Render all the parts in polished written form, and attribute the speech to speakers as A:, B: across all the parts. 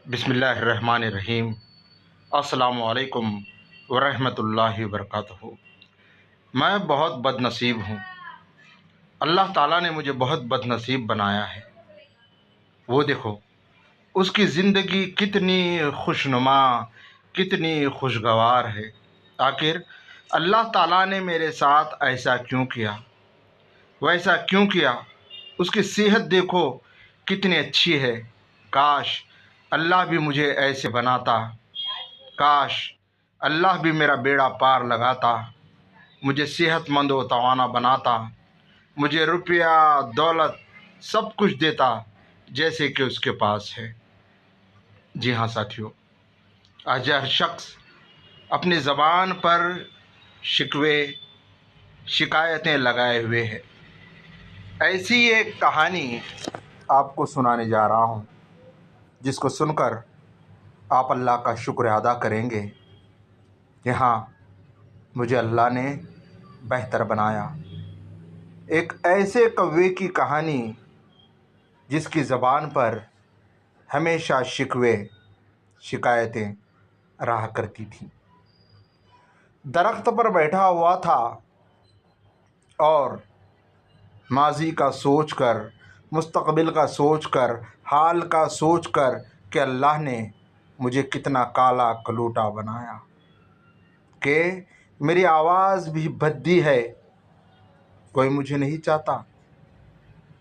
A: بسم اللہ الرحمن الرحیم۔ السلام علیکم ورحمۃ اللہ وبرکاتہ۔ میں بہت بد نصیب ہوں۔ اللہ تعالیٰ نے مجھے بہت بد نصیب بنایا ہے۔ وہ دیکھو، اس کی زندگی کتنی خوشنما، کتنی خوشگوار ہے۔ آخر اللہ تعالیٰ نے میرے ساتھ ایسا کیوں کیا؟ ویسا کیوں کیا؟ اس کی صحت دیکھو کتنی اچھی ہے۔ کاش اللہ بھی مجھے ایسے بناتا، کاش اللہ بھی میرا بیڑا پار لگاتا، مجھے صحت مند و توانا بناتا، مجھے روپیہ دولت سب کچھ دیتا جیسے کہ اس کے پاس ہے۔ جی ہاں ساتھیو، آج ہر شخص اپنی زبان پر شکوے شکایتیں لگائے ہوئے ہے۔ ایسی ایک کہانی آپ کو سنانے جا رہا ہوں، جس کو سن کر آپ اللہ کا شکر ادا کریں گے کہ ہاں، مجھے اللہ نے بہتر بنایا۔ ایک ایسے کوے کی کہانی جس کی زبان پر ہمیشہ شکوے شکایتیں رہا کرتی تھیں۔ درخت پر بیٹھا ہوا تھا اور ماضی کا سوچ کر، مستقبل کا سوچ کر، حال کا سوچ کر کہ اللہ نے مجھے کتنا کالا کلوٹا بنایا، کہ میری آواز بھی بھدی ہے، کوئی مجھے نہیں چاہتا،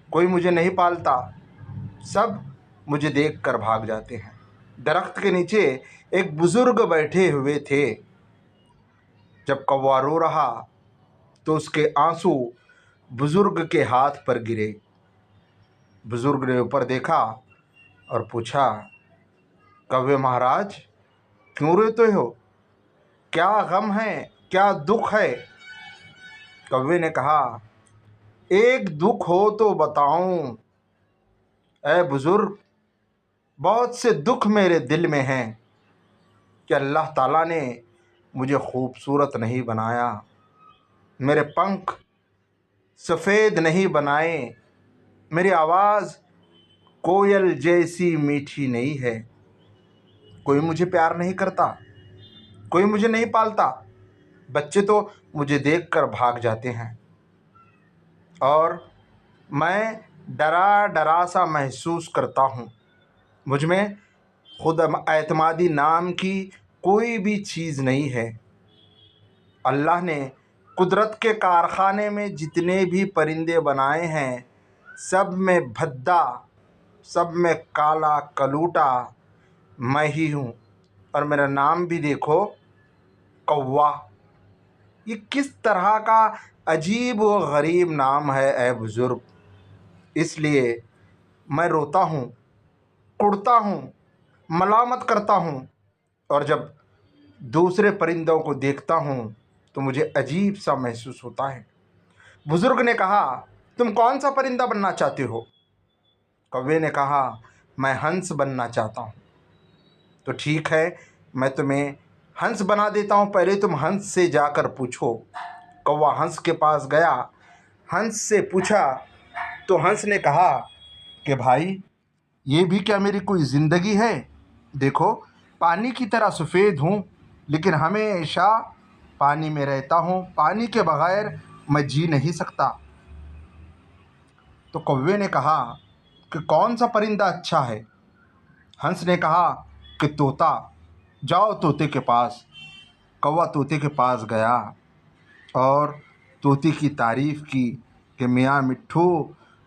A: کوئی مجھے نہیں پالتا، سب مجھے دیکھ کر بھاگ جاتے ہیں۔ درخت کے نیچے ایک بزرگ بیٹھے ہوئے تھے۔ جب کوا رو رہا تو اس کے آنسو بزرگ کے ہاتھ پر گرے۔ بزرگ نے اوپر دیکھا اور پوچھا، کوے مہاراج کیوں روتے ہو؟ کیا غم ہے؟ کیا دکھ ہے؟ کوے نے کہا، ایک دکھ ہو تو بتاؤں اے بزرگ، بہت سے دکھ میرے دل میں ہیں کہ اللہ تعالیٰ نے مجھے خوبصورت نہیں بنایا، میرے پنکھ سفید نہیں بنائے، میری آواز کوئل جیسی میٹھی نہیں ہے، کوئی مجھے پیار نہیں کرتا، کوئی مجھے نہیں پالتا، بچے تو مجھے دیکھ کر بھاگ جاتے ہیں، اور میں ڈرا ڈرا سا محسوس کرتا ہوں۔ مجھ میں خود اعتمادی نام کی کوئی بھی چیز نہیں ہے۔ اللہ نے قدرت کے کارخانے میں جتنے بھی پرندے بنائے ہیں، سب میں بھدا، سب میں کالا کلوٹا میں ہی ہوں، اور میرا نام بھی دیکھو، کوا۔ یہ کس طرح کا عجیب و غریب نام ہے اے بزرگ! اس لیے میں روتا ہوں، کڑتا ہوں، ملامت کرتا ہوں، اور جب دوسرے پرندوں کو دیکھتا ہوں تو مجھے عجیب سا محسوس ہوتا ہے۔ بزرگ نے کہا، تم کون سا پرندہ بننا چاہتے ہو؟ کوے نے کہا، میں ہنس بننا چاہتا ہوں۔ تو ٹھیک ہے، میں تمہیں ہنس بنا دیتا ہوں، پہلے تم ہنس سے جا کر پوچھو۔ کوا ہنس کے پاس گیا، ہنس سے پوچھا تو ہنس نے کہا کہ بھائی، یہ بھی کیا میری کوئی زندگی ہے؟ دیکھو، پانی کی طرح سفید ہوں، لیکن ہمیشہ پانی میں رہتا ہوں، پانی کے بغیر میں جی نہیں سکتا۔ تو کوے نے کہا کہ کون سا پرندہ اچھا ہے؟ ہنس نے کہا کہ طوطا، جاؤ طوطے کے پاس۔ کوا طوطے کے پاس گیا اور طوطے کی تعریف کی کہ میاں مٹھو،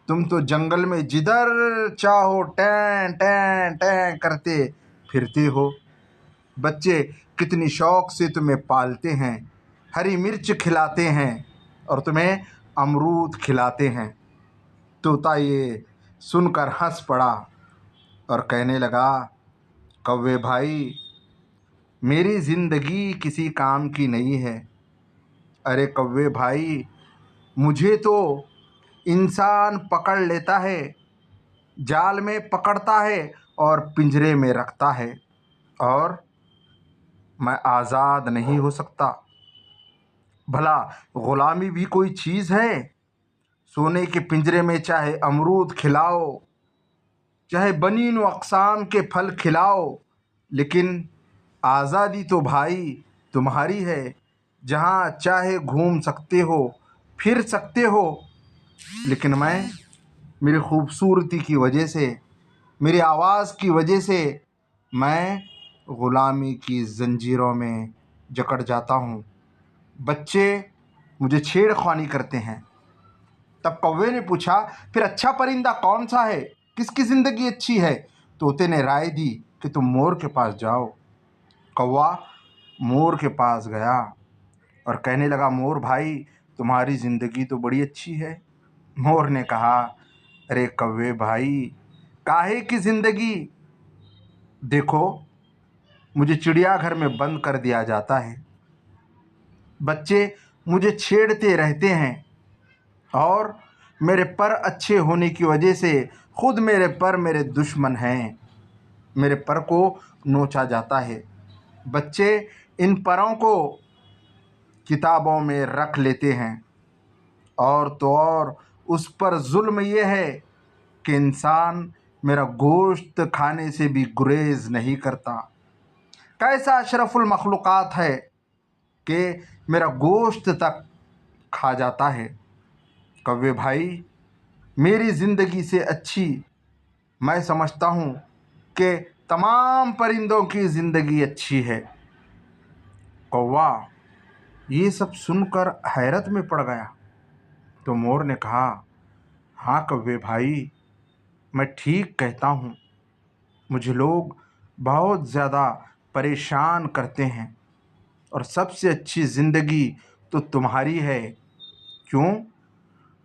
A: تم تو جنگل میں جدھر چاہو ٹین ٹین ٹین کرتے پھرتے ہو، بچے کتنی شوق سے تمہیں پالتے ہیں، ہری مرچ کھلاتے ہیں اور تمہیں امرود کھلاتے ہیں۔ طوطا یہ سن کر ہنس پڑا اور کہنے لگا، کوے بھائی، میری زندگی کسی کام کی نہیں ہے۔ ارے کوے بھائی، مجھے تو انسان پکڑ لیتا ہے، جال میں پکڑتا ہے اور پنجرے میں رکھتا ہے، اور میں آزاد نہیں ہو سکتا۔ بھلا غلامی بھی کوئی چیز ہے؟ سونے کے پنجرے میں چاہے امرود کھلاؤ، چاہے بنین و اقسام کے پھل کھلاؤ، لیکن آزادی تو بھائی تمہاری ہے۔ جہاں چاہے گھوم سکتے ہو، پھر سکتے ہو، لیکن میں میری خوبصورتی کی وجہ سے، میری آواز کی وجہ سے میں غلامی کی زنجیروں میں جکڑ جاتا ہوں۔ بچے مجھے چھیڑ خوانی کرتے ہیں۔ تب کوے نے پوچھا، پھر اچھا پرندہ کون سا ہے؟ کس کی زندگی اچھی ہے؟ طوطے نے رائے دی کہ تم مور کے پاس جاؤ۔ کوا مور کے پاس گیا اور کہنے لگا، مور بھائی تمہاری زندگی تو بڑی اچھی ہے۔ مور نے کہا، ارے کوے بھائی کاہے کی زندگی؟ دیکھو مجھے چڑیا گھر میں بند کر دیا جاتا ہے، بچے مجھے چھیڑتے رہتے ہیں، اور میرے پر اچھے ہونے کی وجہ سے خود میرے پر میرے دشمن ہیں، میرے پر کو نوچا جاتا ہے۔ بچے ان پروں کو کتابوں میں رکھ لیتے ہیں، اور تو اور اس پر ظلم یہ ہے کہ انسان میرا گوشت کھانے سے بھی گریز نہیں کرتا۔ کیسا اشرف المخلوقات ہے کہ میرا گوشت تک کھا جاتا ہے۔ کوے بھائی میری زندگی سے اچھی میں سمجھتا ہوں کہ تمام پرندوں کی زندگی اچھی ہے۔ کوا یہ سب سن کر حیرت میں پڑ گیا تو مور نے کہا، ہاں کوے بھائی میں ٹھیک کہتا ہوں، مجھے لوگ بہت زیادہ پریشان کرتے ہیں، اور سب سے اچھی زندگی تو تمہاری ہے۔ کیوں؟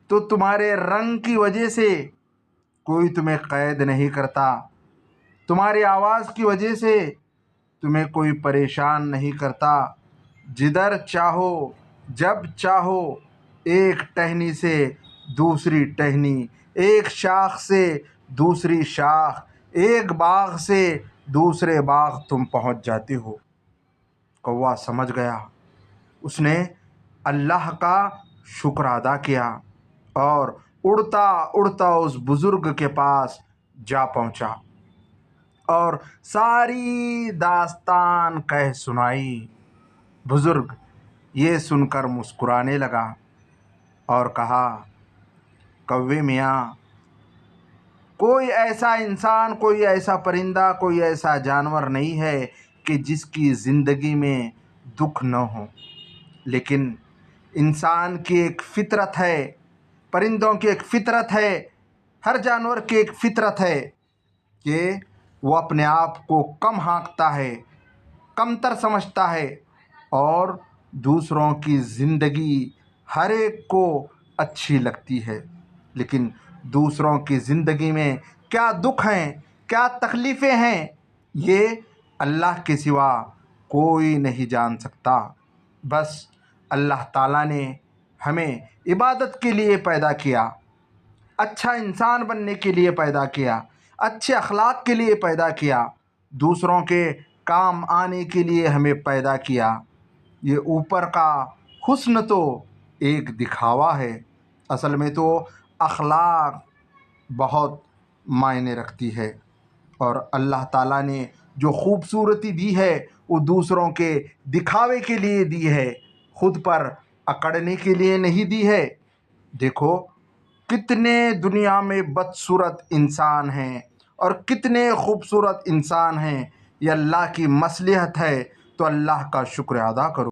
A: تو تمہارے رنگ کی وجہ سے کوئی تمہیں قید نہیں کرتا، تمہاری آواز کی وجہ سے تمہیں کوئی پریشان نہیں کرتا۔ جدھر چاہو جب چاہو ایک ٹہنی سے دوسری ٹہنی، ایک شاخ سے دوسری شاخ، ایک باغ سے دوسرے باغ تم پہنچ جاتے ہو۔ کوا سمجھ گیا۔ اس نے اللہ کا شکر ادا کیا اور اڑتا اڑتا اس بزرگ کے پاس جا پہنچا اور ساری داستان کہہ سنائی۔ بزرگ یہ سن کر مسکرانے لگا اور کہا، کوے میاں کوئی ایسا انسان، کوئی ایسا پرندہ، کوئی ایسا جانور نہیں ہے کہ جس کی زندگی میں دکھ نہ ہو، لیکن انسان کی ایک فطرت ہے، پرندوں کی ایک فطرت ہے، ہر جانور کی ایک فطرت ہے کہ وہ اپنے آپ کو کم آنکتا ہے، کمتر سمجھتا ہے، اور دوسروں کی زندگی ہر ایک کو اچھی لگتی ہے، لیکن دوسروں کی زندگی میں کیا دکھ ہیں، کیا تکلیفیں ہیں، یہ اللہ کے سوا کوئی نہیں جان سکتا۔ بس اللہ تعالیٰ نے ہمیں عبادت کے لیے پیدا کیا، اچھا انسان بننے کے لیے پیدا کیا، اچھے اخلاق کے لیے پیدا کیا، دوسروں کے کام آنے کے لیے ہمیں پیدا کیا۔ یہ اوپر کا حسن تو ایک دکھاوا ہے، اصل میں تو اخلاق بہت معنی رکھتی ہے، اور اللہ تعالیٰ نے جو خوبصورتی دی ہے وہ دوسروں کے دکھاوے کے لیے دی ہے، خود پر اکڑنے کے لیے نہیں دی ہے۔ دیکھو کتنے دنیا میں بدصورت انسان ہیں اور کتنے خوبصورت انسان ہیں، یہ اللہ کی مصلحت ہے، تو اللہ کا شکر ادا کرو۔